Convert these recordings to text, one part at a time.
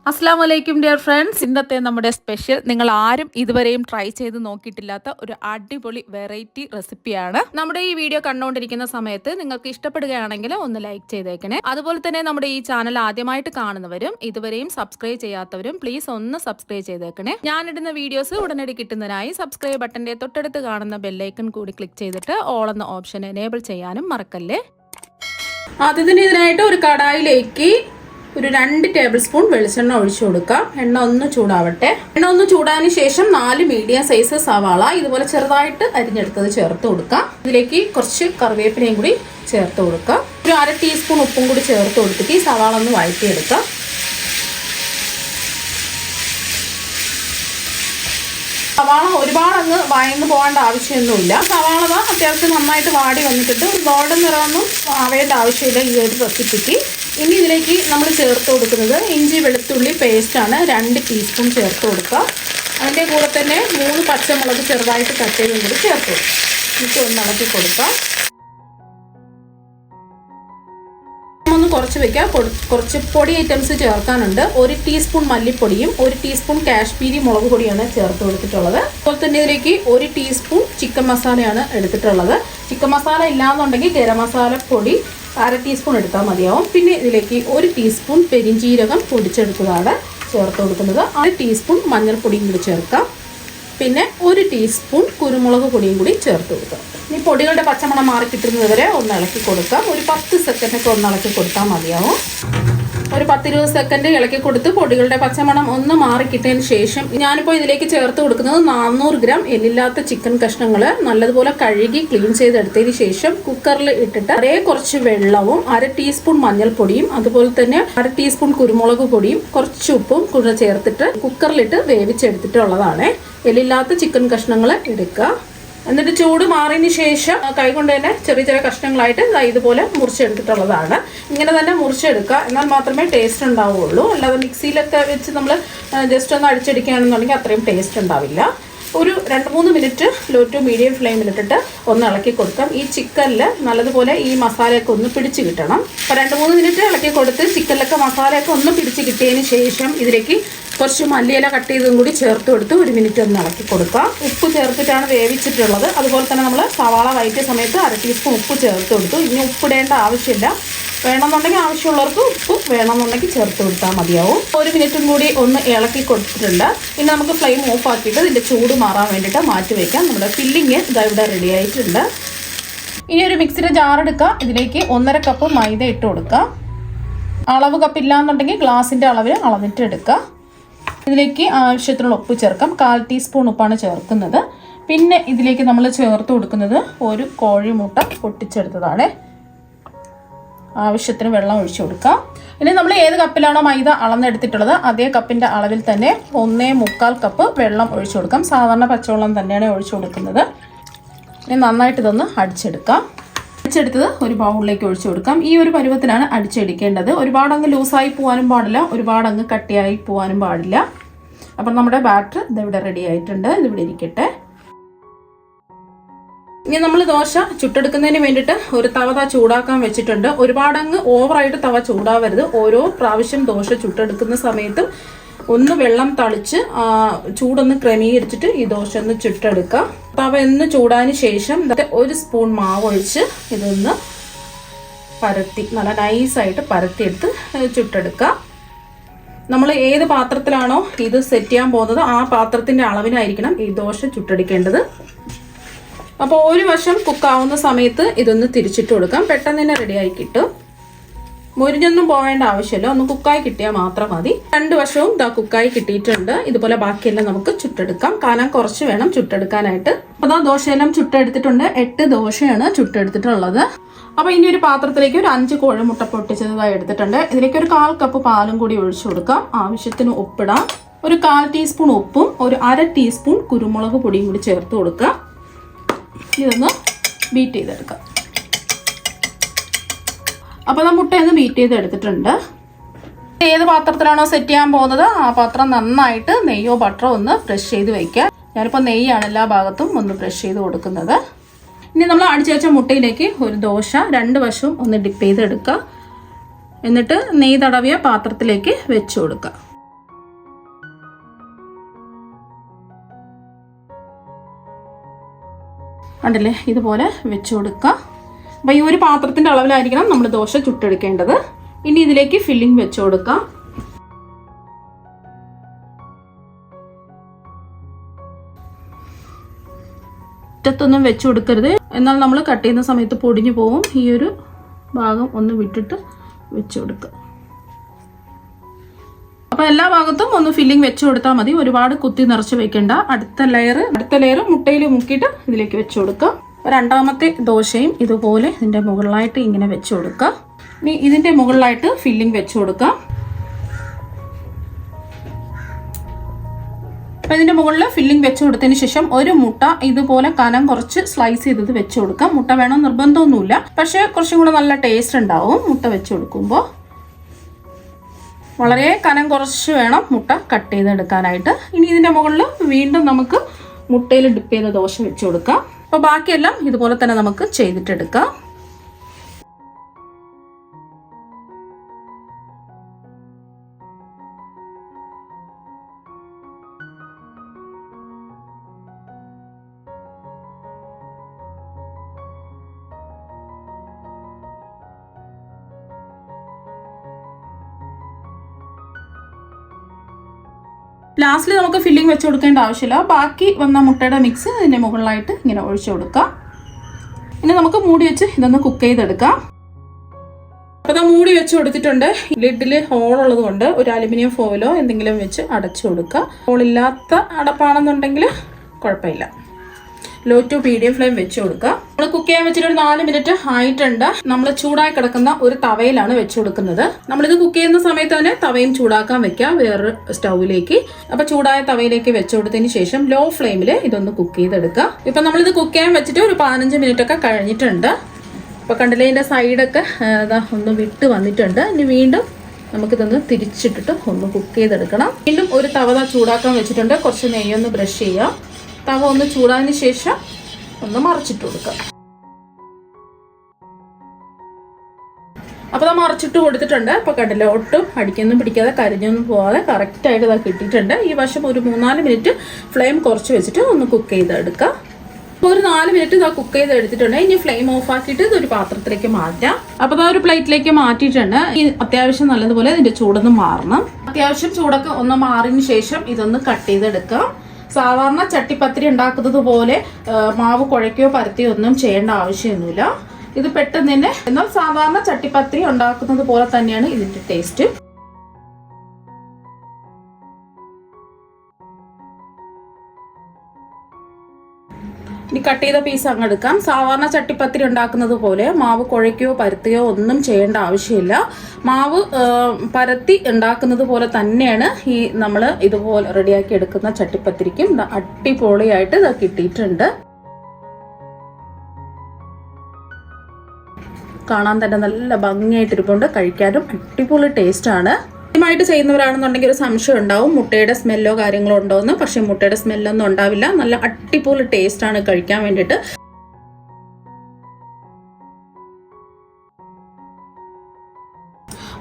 അസ്സലാമു അലൈക്കും dear friends. ഇന്നത്തെ നമ്മുടെ സ്പെഷ്യൽ നിങ്ങൾ ആരും ഇതുവരെയും ട്രൈ ചെയ്ത് നോക്കിയിട്ടില്ലാത്ത ഒരു അടിപൊളി വെറൈറ്റി റെസിപ്പിയാണ്. നമ്മുടെ ഈ വീഡിയോ കണ്ടുകൊണ്ടിരിക്കുന്ന സമയത്ത് നിങ്ങൾക്ക് ഇഷ്ടപ്പെടുകയാണെങ്കിൽ ഒന്ന് ലൈക്ക് ചെയ്തേക്കണേ. അതുപോലെ തന്നെ നമ്മുടെ ഈ ചാനൽ ആദ്യമായിട്ട് കാണുന്നവരും ഇതുവരെയും സബ്സ്ക്രൈബ് ചെയ്യാത്തവരും പ്ലീസ് ഒന്ന് സബ്സ്ക്രൈബ് ചെയ്തേക്കണേ. ഞാനിടുന്ന വീഡിയോസ് ഉടനടി കിട്ടുന്നതിനായി സബ്സ്ക്രൈബ് ബട്ടന്റെ തൊട്ടടുത്ത് കാണുന്ന ബെല്ലൈക്കൺ കൂടി ക്ലിക്ക് ചെയ്തിട്ട് ഓൾ എന്ന ഓപ്ഷൻ എനേബിൾ ചെയ്യാനും മറക്കല്ലേ. ആദ്യത്തിന് ഇതിനായിട്ട് ഒരു കടായിലേക്ക് ഒരു 2 ടേബിൾ സ്പൂൺ വെളിച്ചെണ്ണ ഒഴിച്ചു കൊടുക്കാം. എണ്ണ ഒന്ന് ചൂടാവട്ടെ. എണ്ണ ഒന്ന് ചൂടാതിന് ശേഷം 4 മീഡിയം സൈസ് സവാള ഇതുപോലെ ചെറുതായിട്ട് അരിഞ്ഞെടുത്തത് ചേർത്ത് കൊടുക്കാം. ഇതിലേക്ക് കുറച്ച് കറിവേപ്പിലയും കൂടി ചേർത്ത് കൊടുക്കാം. ഒരു 1/2 ടീസ്പൂൺ ഉപ്പും കൂടി ചേർത്ത് കൊടുത്തിട്ട് ഈ സവാള ഒന്ന് വഴറ്റിയെടുക്കാം. സവാള ഒരുപാട് അങ്ങ് വഴന്ന് പോകേണ്ട ആവശ്യമൊന്നുമില്ല. സവാള അത്യാവശ്യം നന്നായിട്ട് വാടി വന്നിട്ടുണ്ട്. ഒരു ഗോൾഡൻ നിറമൊന്നും ആവേണ്ട ആവശ്യമില്ല ഈ ഒരു റെസിപ്പിക്ക്. ഇനി ഇതിലേക്ക് നമ്മൾ ചേർത്ത് കൊടുക്കുന്നത് ഇഞ്ചി വെളുത്തുള്ളി പേസ്റ്റാണ്. 2 ടീസ്പൂൺ ചേർത്ത് കൊടുക്കുക. അതിൻ്റെ കൂടെ തന്നെ 3 പച്ചമുളക് ചെറുതായിട്ട് കട്ട് ചെയ്തും കൂടി ചേർത്ത് കൊടുക്കുക. എന്നിട്ട് ഒന്ന് ഇളക്കി കൊടുക്കാം. ഒന്ന് കുറച്ച് വെക്കാം. കുറച്ച് പൊടി ഐറ്റംസ് ചേർക്കാനുണ്ട്. 1 ടീസ്പൂൺ മല്ലിപ്പൊടിയും 1 ടീസ്പൂൺ കാശ്മീരി മുളക് പൊടിയാണ് ചേർത്ത് കൊടുത്തിട്ടുള്ളത്. അതുപോലെ തന്നെ ഇതിലേക്ക് 1 ടീസ്പൂൺ ചിക്കൻ മസാലയാണ് എടുത്തിട്ടുള്ളത്. ചിക്കൻ മസാല ഇല്ലാന്നുണ്ടെങ്കിൽ ഗരം മസാല പൊടി 1/2 ടീസ്പൂൺ എടുത്താൽ മതിയാവും. പിന്നെ ഇതിലേക്ക് 1 ടീസ്പൂൺ പെരിഞ്ജീരകം പൊടിച്ചെടുത്തതാണ് ചേർത്ത് കൊടുക്കുന്നത്. 1 ടീസ്പൂൺ മഞ്ഞൾപ്പൊടിയും കൂടി ചേർക്കാം. പിന്നെ 1 ടീസ്പൂൺ കുരുമുളക് പൊടിയും കൂടി ചേർത്ത് കൊടുക്കാം. ഇനി പൊടികളുടെ പച്ചമണം മാറി കിട്ടുന്നത് വരെ ഒന്ന് ഇളക്കി കൊടുക്കാം. ഒരു 10 സെക്കൻഡൊക്കെ ഒന്ന് ഇളക്കി കൊടുത്താൽ മതിയാവും. ഒരു 10-20 സെക്കൻഡ് ഇളക്കി കൊടുത്ത് പൊടികളുടെ പച്ചമണം ഒന്ന് മാറി കിട്ടിയതിന് ശേഷം ഞാനിപ്പോൾ ഇതിലേക്ക് ചേർത്ത് കൊടുക്കുന്നത് 400 ഗ്രാം എല്ലില്ലാത്ത ചിക്കൻ കഷ്ണങ്ങൾ നല്ലതുപോലെ കഴുകി ക്ലീൻ ചെയ്തെടുത്തതിന് ശേഷം കുക്കറിൽ ഇട്ടിട്ട് കുറച്ച് വെള്ളവും 1/2 ടീസ്പൂൺ മഞ്ഞൾപ്പൊടിയും അതുപോലെ തന്നെ 1/2 ടീസ്പൂൺ കുരുമുളക് പൊടിയും കുറച്ച് ഉപ്പും കൂടെ ചേർത്തിട്ട് കുക്കറിലിട്ട് വേവിച്ചെടുത്തിട്ടുള്ളതാണ്. എല്ലില്ലാത്ത ചിക്കൻ കഷ്ണങ്ങൾ എടുക്കുക. എന്നിട്ട് ചൂട് മാറിയതിന് ശേഷം കൈകൊണ്ട് തന്നെ ചെറിയ ചെറിയ കഷ്ണങ്ങളായിട്ട് ഇതുപോലെ മുറിച്ചെടുത്തിട്ടുള്ളതാണ്. ഇങ്ങനെ തന്നെ മുറിച്ചെടുക്കുക. എന്നാൽ മാത്രമേ ടേസ്റ്റ് ഉണ്ടാവുകയുള്ളൂ. അല്ലാതെ മിക്സിയിലൊക്കെ വെച്ച് നമ്മൾ ജസ്റ്റ് ഒന്ന് അടിച്ചെടുക്കുകയാണെന്നുണ്ടെങ്കിൽ അത്രയും ടേസ്റ്റ് ഉണ്ടാവില്ല. ഒരു 2-3 മിനിറ്റ് ലോ ടു മീഡിയം ഫ്ലെയിമിലിട്ടിട്ട് ഒന്ന് ഇളക്കി കൊടുക്കാം. ഈ ചിക്കനിൽ നല്ലതുപോലെ ഈ മസാലയൊക്കെ ഒന്ന് പിടിച്ച് കിട്ടണം. അപ്പോൾ 2-3 മിനിറ്റ് ഇളക്കി കൊടുത്ത് ചിക്കനിലൊക്കെ മസാലയൊക്കെ ഒന്ന് പിടിച്ച് കിട്ടിയതിന് ശേഷം ഇതിലേക്ക് കുറച്ച് മല്ലിയില കട്ട് ചെയ്തും കൂടി ചേർത്ത് കൊടുത്ത് 1 മിനിറ്റ് ഒന്ന് ഇളക്കി കൊടുക്കുക. ഉപ്പ് ചേർത്തിട്ടാണ് വേവിച്ചിട്ടുള്ളത്. അതുപോലെ തന്നെ നമ്മൾ സവാള വഴറ്റിയ സമയത്ത് 1/2 ടീസ്പൂൺ ഉപ്പ് ചേർത്ത് കൊടുത്തു. ഇനി ഉപ്പിടേണ്ട ആവശ്യമില്ല. വേണമെന്നുണ്ടെങ്കിൽ ആവശ്യമുള്ളവർക്ക് ഉപ്പ് വേണമെന്നുണ്ടെങ്കിൽ ചേർത്ത് കൊടുത്താൽ മതിയാവും. 1 മിനിറ്റും കൂടി ഒന്ന് ഇളക്കി കൊടുത്തിട്ടുണ്ട്. ഇനി നമുക്ക് ഫ്ലെയിം ഓഫ് ആക്കിയിട്ട് ഇതിൻ്റെ ചൂട് മാറാൻ വേണ്ടിയിട്ട് മാറ്റി വയ്ക്കാം. നമ്മുടെ ഫില്ലിങ് ഇവിടെ റെഡി ആയിട്ടുണ്ട്. ഇനി ഒരു മിക്സിയുടെ ജാർ എടുക്കുക. ഇതിലേക്ക് 1.5 കപ്പ് മൈദ ഇട്ട് കൊടുക്കുക. അളവ് കപ്പില്ലാന്നുണ്ടെങ്കിൽ ഗ്ലാസിൻ്റെ അളവിൽ അളന്നിട്ട് എടുക്കുക. ഇതിലേക്ക് ആവശ്യത്തിനുള്ള ഉപ്പ് ചേർക്കാം. 1/4 ടീസ്പൂൺ ഉപ്പാണ് ചേർക്കുന്നത്. പിന്നെ ഇതിലേക്ക് നമ്മൾ ചേർത്ത് കൊടുക്കുന്നത് ഒരു കോഴിമുട്ട പൊട്ടിച്ചെടുത്തതാണ്. ആവശ്യത്തിന് വെള്ളം ഒഴിച്ചു കൊടുക്കാം. ഇനി നമ്മൾ ഏത് കപ്പിലാണോ മൈദ അളന്നെടുത്തിട്ടുള്ളത് അതേ കപ്പിൻ്റെ അളവിൽ തന്നെ 1.25 കപ്പ് വെള്ളം ഒഴിച്ചു കൊടുക്കാം. സാധാരണ പച്ചവെള്ളം തന്നെയാണ് ഒഴിച്ചു കൊടുക്കുന്നത്. ഇനി നന്നായിട്ട് ഇതൊന്ന് അടിച്ചെടുക്കാം. അടിച്ചെടുത്തത് ഒരു ബൗളിലേക്ക് ഒഴിച്ചു കൊടുക്കാം. ഈ ഒരു പരുവത്തിനാണ് അടിച്ചെടുക്കേണ്ടത്. ഒരുപാടങ്ങ് ലൂസായി പോകാനും പാടില്ല, ഒരുപാടങ്ങ് കട്ടിയായി പോകാനും പാടില്ല. അപ്പം നമ്മുടെ ബാറ്റർ ഇതിവിടെ റെഡി ആയിട്ടുണ്ട്. ഇതിവിടെ ഇരിക്കട്ടെ. ഇനി നമ്മൾ ദോശ ചുട്ടെടുക്കുന്നതിന് വേണ്ടിയിട്ട് ഒരു തവ ചൂടാക്കാൻ വെച്ചിട്ടുണ്ട്. ഒരുപാടങ്ങ് ഓവറായിട്ട് തവ ചൂടാവരുത്. ഓരോ പ്രാവശ്യം ദോശ ചുട്ടെടുക്കുന്ന സമയത്തും ഒന്ന് വെള്ളം തളിച്ച് ചൂടൊന്ന് ക്രമീകരിച്ചിട്ട് ഈ ദോശ ഒന്ന് ചുട്ടെടുക്കുക. തവ ഒന്ന് ചൂടാതിന് ശേഷം 1 സ്പൂൺ മാവ് ഒഴിച്ച് ഇതൊന്ന് പരത്തി നല്ല നൈസായിട്ട് പരത്തിയെടുത്ത് ചുട്ടെടുക്കുക. നമ്മൾ ഏത് പാത്രത്തിലാണോ ഇത് സെറ്റ് ചെയ്യാൻ പോകുന്നത് ആ പാത്രത്തിൻ്റെ അളവിനായിരിക്കണം ഈ ദോശ ചുട്ടെടുക്കേണ്ടത്. അപ്പോൾ ഒരു വശം കുക്കാവുന്ന സമയത്ത് ഇതൊന്ന് തിരിച്ചിട്ട് കൊടുക്കാം. പെട്ടെന്ന് തന്നെ റെഡിയായി കിട്ടും. മുരിഞ്ഞൊന്നും പോവേണ്ട ആവശ്യമില്ല. ഒന്ന് കുക്കായി കിട്ടിയാൽ മാത്രം മതി. 2 വശവും കുക്കായി കിട്ടിയിട്ടുണ്ട്. ഇതുപോലെ ബാക്കിയെല്ലാം നമുക്ക് ചുട്ടെടുക്കാം. കനം കുറച്ച് വേണം ചുട്ടെടുക്കാനായിട്ട്. അപ്പോൾ ദോശയെല്ലാം ചുട്ടെടുത്തിട്ടുണ്ട്. 8 ദോശയാണ് ചുട്ടെടുത്തിട്ടുള്ളത്. അപ്പോൾ ഇനി ഒരു പാത്രത്തിലേക്ക് ഒരു 5 കോഴിമുട്ട പൊട്ടിച്ചതായി എടുത്തിട്ടുണ്ട്. ഇതിലേക്ക് ഒരു 1/4 കപ്പ് പാലും കൂടി ഒഴിച്ചു കൊടുക്കാം. ആവശ്യത്തിന് ഉപ്പിടാം. ഒരു 1/4 ടീസ്പൂൺ ഉപ്പും ഒരു 1/2 ടീസ്പൂൺ കുരുമുളക് പൊടിയും കൂടി ചേർത്ത് കൊടുക്കുക. ഇതൊന്ന് ബീറ്റ് ചെയ്തെടുക്കാം. അപ്പോൾ മുട്ടയൊന്ന് ബീറ്റ് ചെയ്തെടുത്തിട്ടുണ്ട്. ഏത് പാത്രത്തിലാണോ സെറ്റ് ചെയ്യാൻ പോകുന്നത് ആ പാത്രം നന്നായിട്ട് നെയ്യോ ബട്ടറോ ഒന്ന് ബ്രഷ് ചെയ്ത് വയ്ക്കുക. ഞാനിപ്പോൾ നെയ്യാണ് എല്ലാ ഭാഗത്തും ഒന്ന് ബ്രഷ് ചെയ്ത് കൊടുക്കുന്നത്. ഇനി നമ്മൾ അടിച്ചു വെച്ച മുട്ടയിലേക്ക് ഒരു ദോശ 2 വശവും ഒന്ന് ഡിപ്പ് ചെയ്തെടുക്കുക. എന്നിട്ട് നെയ്യ് തടവിയ പാത്രത്തിലേക്ക് വെച്ച് കൊടുക്കുക. കണ്ടില്ലേ, ഇതുപോലെ വെച്ച് കൊടുക്കുക. അപ്പോൾ ഈ ഒരു പാത്രത്തിൻ്റെ അളവിലായിരിക്കണം നമ്മൾ ദോശ ചുട്ടെടുക്കേണ്ടത്. ഇനി ഇതിലേക്ക് ഫില്ലിംഗ് വെച്ച് കൊടുക്കാം. ഒറ്റത്തൊന്നും വെച്ച് കൊടുക്കരുത്, എന്നാൽ നമ്മൾ കട്ട് ചെയ്യുന്ന സമയത്ത് പൊടിഞ്ഞു പോവും. ഈ ഒരു ഭാഗം ഒന്ന് വിട്ടിട്ട് വെച്ച് കൊടുക്കുക. അപ്പോൾ എല്ലാ ഭാഗത്തും ഒന്ന് ഫില്ലിംഗ് വെച്ച് കൊടുത്താൽ മതി, ഒരുപാട് കുത്തി നിറച്ച് വെക്കേണ്ട. അടുത്ത ലെയർ മുട്ടയിൽ മുക്കിയിട്ട് ഇതിലേക്ക് വെച്ച് കൊടുക്കുക. രണ്ടാമത്തെ ദോശയും ഇതുപോലെ ഇതിൻ്റെ മുകളിലായിട്ട് ഇങ്ങനെ വെച്ച് കൊടുക്കുക. ഇനി ഇതിൻ്റെ മുകളിലായിട്ട് ഫില്ലിംഗ് വെച്ച് കൊടുക്കാം. അപ്പോൾ ഇതിൻ്റെ മുകളിൽ ഫില്ലിംഗ് വെച്ച് കൊടുത്തതിന് ശേഷം ഒരു മുട്ട ഇതുപോലെ കനം കുറച്ച് സ്ലൈസ് ചെയ്തത് വെച്ച് കൊടുക്കാം. മുട്ട വേണം നിർബന്ധമൊന്നുമില്ല, പക്ഷേ കുറച്ചും കൂടെ നല്ല ടേസ്റ്റ് ഉണ്ടാവും മുട്ട വെച്ച് കൊടുക്കുമ്പോൾ. വളരെ കനം കുറച്ച് വേണം മുട്ട കട്ട് ചെയ്തെടുക്കാനായിട്ട്. ഇനി ഇതിൻ്റെ മുകളിൽ വീണ്ടും നമുക്ക് മുട്ടയിൽ ഡിപ്പ് ചെയ്ത ദോശ വെച്ച് കൊടുക്കാം. അപ്പോൾ ബാക്കിയെല്ലാം ഇതുപോലെ തന്നെ നമുക്ക് ചെയ്തിട്ടെടുക്കാം. ലാസ്റ്റിൽ നമുക്ക് ഫില്ലിംഗ് വെച്ച് കൊടുക്കേണ്ട ആവശ്യമില്ല. ബാക്കി വന്ന മുട്ടയുടെ മിക്സ് ഇതിൻ്റെ മുകളിലായിട്ട് ഇങ്ങനെ ഒഴിച്ചു കൊടുക്കാം. ഇനി നമുക്ക് മൂടി വെച്ച് ഇതൊന്ന് കുക്ക് ചെയ്തെടുക്കാം. അപ്പോൾ ഇത് മൂടി വെച്ച് കൊടുത്തിട്ടുണ്ട്. ലിഡിൽ ഹോളുള്ളത് കൊണ്ട് ഒരു അലുമിനിയം ഫോയിലോ എന്തെങ്കിലും വെച്ച് അടച്ചു കൊടുക്കുക. ഹോളില്ലാത്ത അടപ്പാണെന്നുണ്ടെങ്കിൽ കുഴപ്പമില്ല. ലോ ടു മീഡിയം ഫ്ലെയിം വെച്ച് കൊടുക്കുക. നമ്മൾ കുക്ക് ചെയ്യാൻ വെച്ചിട്ട് ഒരു 4 മിനിറ്റ് ആയിട്ടുണ്ട്. നമ്മൾ ചൂടായി കിടക്കുന്ന ഒരു തവയിലാണ് വെച്ച് കൊടുക്കുന്നത്. നമ്മളിത് കുക്ക് ചെയ്യുന്ന സമയത്ത് തന്നെ തവയും ചൂടാക്കാൻ വെക്കാം വേറൊരു സ്റ്റൗവിലേക്ക്. അപ്പോൾ ചൂടായ തവയിലേക്ക് വെച്ച് കൊടുത്തതിന് ശേഷം ലോ ഫ്ലെയിമിൽ ഇതൊന്ന് കുക്ക് ചെയ്തെടുക്കുക. ഇപ്പം നമ്മളിത് കുക്ക് ചെയ്യാൻ വെച്ചിട്ട് ഒരു 15 മിനിറ്റ് ഒക്കെ കഴിഞ്ഞിട്ടുണ്ട്. അപ്പോൾ കണ്ടില്ലേ, ഇതിൻ്റെ സൈഡൊക്കെ ഒന്ന് വിട്ട് വന്നിട്ടുണ്ട്. ഇനി വീണ്ടും നമുക്കിതൊന്ന് തിരിച്ചിട്ടിട്ട് ഒന്ന് കുക്ക് ചെയ്തെടുക്കണം. വീണ്ടും ഒരു തവ ചൂടാക്കാൻ വെച്ചിട്ടുണ്ട്. കുറച്ച് നെയ്യൊന്ന് ബ്രഷ് ചെയ്യാം. തവ ഒന്ന് ചൂടാതിന് ശേഷം ഒന്ന് മറിച്ചിട്ട് കൊടുക്കാം. അപ്പോൾ അത് മറിച്ചിട്ട് കൊടുത്തിട്ടുണ്ട്. അപ്പോൾ കണ്ടില്ല, ഒട്ടും അടിക്കൊന്നും പിടിക്കാതെ കരിഞ്ഞൊന്നും പോവാതെ കറക്റ്റായിട്ട് ഇതാ കിട്ടിയിട്ടുണ്ട്. ഈ വശം ഒരു 3-4 മിനിറ്റ് ഫ്ലെയിം കുറച്ച് വെച്ചിട്ട് ഒന്ന് കുക്ക് ചെയ്തെടുക്കാം. അപ്പോൾ ഒരു 4 മിനിറ്റ് ഇതാ കുക്ക് ചെയ്തെടുത്തിട്ടുണ്ട്. ഇനി ഫ്ലെയിം ഓഫ് ആക്കിയിട്ട് ഇതൊരു പാത്രത്തിലേക്ക് മാറ്റാം. അപ്പോൾ ഇതാ ഒരു പ്ലേറ്റിലേക്ക് മാറ്റിയിട്ടുണ്ട്. ഈ അത്യാവശ്യം നല്ലതുപോലെ ഇതിൻ്റെ ചൂടൊന്ന് മാറണം. അത്യാവശ്യം ചൂടൊക്കെ ഒന്ന് മാറിയതിന് ശേഷം ഇതൊന്ന് കട്ട് ചെയ്തെടുക്കാം. സാധാരണ ചട്ടിപ്പത്തിരി ഉണ്ടാക്കുന്നത് പോലെ മാവ് കുഴയ്ക്കുകയോ പരത്തുകയോ ഒന്നും ചെയ്യേണ്ട ആവശ്യമൊന്നുമില്ല. ഇത് പെട്ടെന്ന് തന്നെ, എന്നാൽ സാധാരണ ചട്ടിപ്പത്തിരി ഉണ്ടാക്കുന്നത് പോലെ തന്നെയാണ് ഇതിൻ്റെ ടേസ്റ്റ്. ഇനി കട്ട് ചെയ്ത പീസ് അങ്ങ് എടുക്കാം. സാധാരണ ചട്ടിപ്പത്തിരി ഉണ്ടാക്കുന്നത് പോലെ മാവ് കുഴയ്ക്കുകയോ പരത്തുകയോ ഒന്നും ചെയ്യേണ്ട ആവശ്യമില്ല. മാവ് പരത്തി ഉണ്ടാക്കുന്നത് പോലെ തന്നെയാണ് ഈ നമ്മൾ ഇതുപോലെ റെഡിയാക്കി എടുക്കുന്ന ചട്ടിപ്പത്തിരിക്കും അടിപൊളിയായിട്ട് ഇത് കിട്ടിയിട്ടുണ്ട്. കാണാൻ തന്നെ നല്ല ഭംഗിയായിട്ടിരിപ്പുണ്ട്. കഴിക്കാനും അടിപൊളി ടേസ്റ്റാണ്. ആദ്യമായിട്ട് ചെയ്യുന്നവരാണെന്നുണ്ടെങ്കിൽ ഒരു സംശയം ഉണ്ടാവും, മുട്ടയുടെ സ്മെല്ലോ കാര്യങ്ങളോ ഉണ്ടോയെന്ന്. പക്ഷേ മുട്ടയുടെ സ്മെല്ലൊന്നും ഉണ്ടാവില്ല. നല്ല അടിപൊളി ടേസ്റ്റാണ് കഴിക്കാൻ വേണ്ടിയിട്ട്.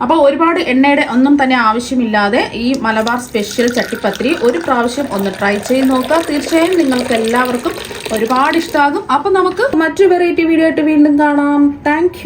അപ്പോൾ ഒരുപാട് എണ്ണയുടെ ഒന്നും തന്നെ ആവശ്യമില്ലാതെ ഈ മലബാർ സ്പെഷ്യൽ ചട്ടിപ്പത്തിരി ഒരു പ്രാവശ്യം ഒന്ന് ട്രൈ ചെയ്ത് നോക്കുക. തീർച്ചയായും നിങ്ങൾക്ക് എല്ലാവർക്കും ഒരുപാട് ഇഷ്ടമാകും. അപ്പോൾ നമുക്ക് മറ്റൊരു വെറൈറ്റി വീഡിയോ ആയിട്ട് വീണ്ടും കാണാം. താങ്ക്